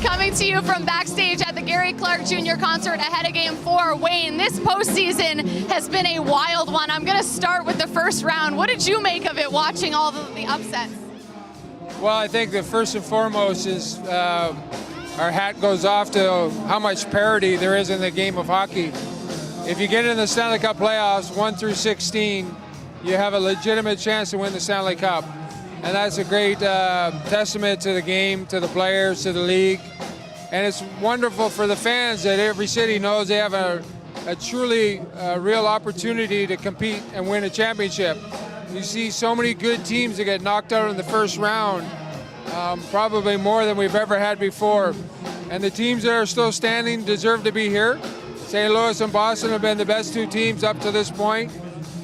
Coming to you from backstage at the Gary Clark Jr. concert ahead of Game 4. Wayne, this postseason has been a wild one. I'm going to start with the first round. What did you make of it watching all the upsets? Well, I think the first and foremost is our hat goes off to how much parity there is in the game of hockey. If you get in the Stanley Cup playoffs 1 through 16, you have a legitimate chance to win the Stanley Cup. And that's a great testament to the game, to the players, to the league. And it's wonderful for the fans that every city knows they have a truly real opportunity to compete and win a championship. You see so many good teams that get knocked out in the first round, probably more than we've ever had before. And the teams that are still standing deserve to be here. St. Louis and Boston have been the best two teams up to this point.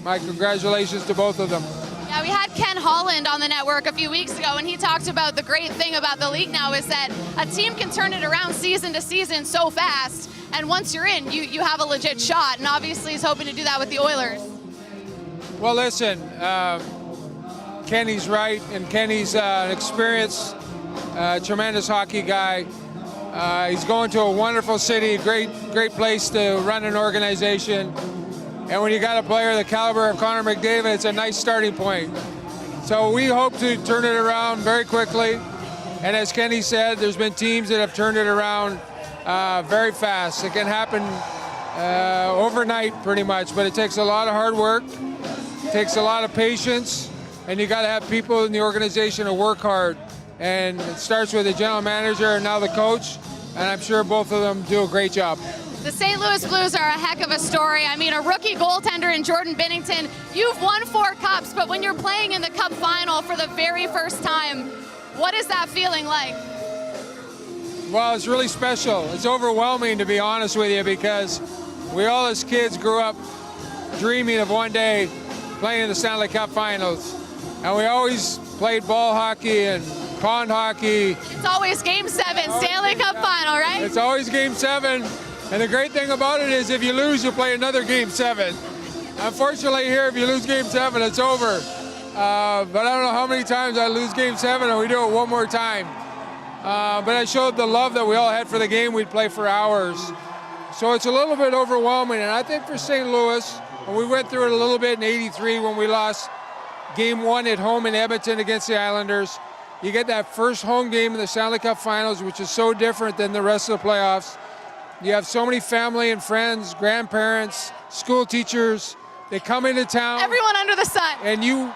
My congratulations to both of them. Yeah, we had Ken Holland on the network a few weeks ago, and he talked about the great thing about the league now is that a team can turn it around season to season so fast, and once you're in, you have a legit shot, and obviously he's hoping to do that with the Oilers. Well, listen, Kenny's right, and Kenny's an experienced, tremendous hockey guy. He's going to a wonderful city, great place to run an organization. And when you got a player the caliber of Connor McDavid, it's a nice starting point. So we hope to turn it around very quickly. And as Kenny said, there's been teams that have turned it around very fast. It can happen overnight pretty much, but it takes a lot of hard work, it takes a lot of patience, and you got to have people in the organization who work hard. And it starts with the general manager and now the coach, and I'm sure both of them do a great job. The St. Louis Blues are a heck of a story. I mean, a rookie goaltender in Jordan Binnington. You've won 4 cups, but when you're playing in the cup final for the very first time, what is that feeling like? Well, it's really special. It's overwhelming, to be honest with you, because we all as kids grew up dreaming of one day playing in the Stanley Cup finals. And we always played ball hockey and pond hockey. It's always Game 7, Stanley Cup final, right? It's always Game 7. And the great thing about it is if you lose, you'll play another Game 7. Unfortunately here, if you lose Game 7, it's over. But I don't know how many times I lose Game 7 and we do it one more time. But I showed the love that we all had for the game. We'd play for hours. So it's a little bit overwhelming. And I think for St. Louis, and we went through it a little bit in '83 when we lost Game 1 at home in Edmonton against the Islanders. You get that first home game in the Stanley Cup Finals, which is so different than the rest of the playoffs. You have so many family and friends, grandparents, school teachers. They come into town. Everyone under the sun. And you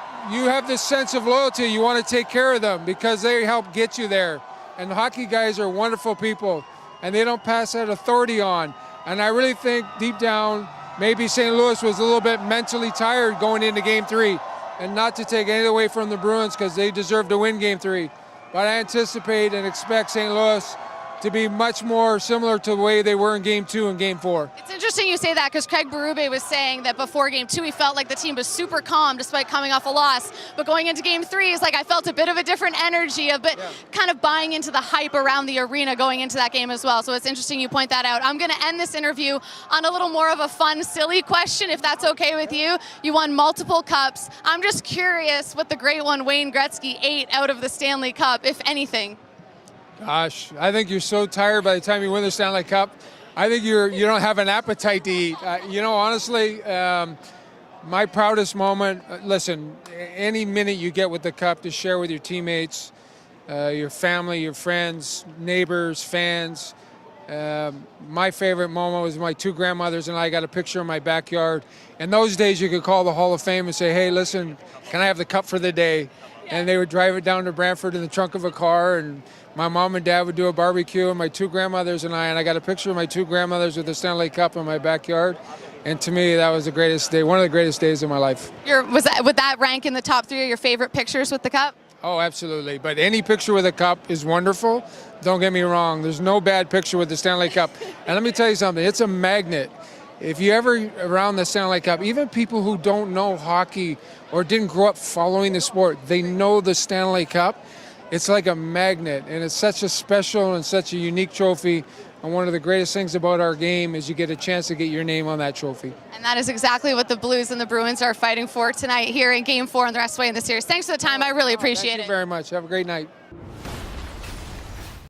have this sense of loyalty. You want to take care of them because they help get you there. And the hockey guys are wonderful people, and they don't pass that authority on. And I really think deep down, maybe St. Louis was a little bit mentally tired going into Game 3. And not to take anything away from the Bruins because they deserve to win Game 3. But I anticipate and expect St. Louis to be much more similar to the way they were in Game 2 and Game 4. It's interesting you say that because Craig Berube was saying that before Game 2 he felt like the team was super calm despite coming off a loss. But going into Game 3, he's like, I felt a bit of a different energy, kind of buying into the hype around the arena going into that game as well. So it's interesting you point that out. I'm going to end this interview on a little more of a fun, silly question, if that's okay with you. You won multiple cups. I'm just curious what the great one Wayne Gretzky ate out of the Stanley Cup, if anything. Gosh, I think you're so tired by the time you win the Stanley Cup. I think you don't have an appetite to eat. Honestly, my proudest moment, listen, any minute you get with the cup to share with your teammates, your family, your friends, neighbors, fans. My favorite moment was my 2 grandmothers and I got a picture in my backyard. In those days, you could call the Hall of Fame and say, hey, listen, can I have the cup for the day? And they would drive it down to Brantford in the trunk of a car, and my mom and dad would do a barbecue, and my 2 grandmothers and I got a picture of my 2 grandmothers with the Stanley Cup in my backyard. And to me, that was the greatest day, one of the greatest days of my life. Would that rank in the top 3 of your favorite pictures with the cup? Oh, absolutely. But any picture with a cup is wonderful. Don't get me wrong. There's no bad picture with the Stanley Cup. And let me tell you something. It's a magnet. If you ever around the Stanley Cup, even people who don't know hockey or didn't grow up following the sport, they know the Stanley Cup. It's like a magnet, and it's such a special and such a unique trophy. And one of the greatest things about our game is you get a chance to get your name on that trophy. And that is exactly what the Blues and the Bruins are fighting for tonight here in Game 4 and the rest of the way in the series. Thanks for the time. I really appreciate it. Thank you very much. Have a great night.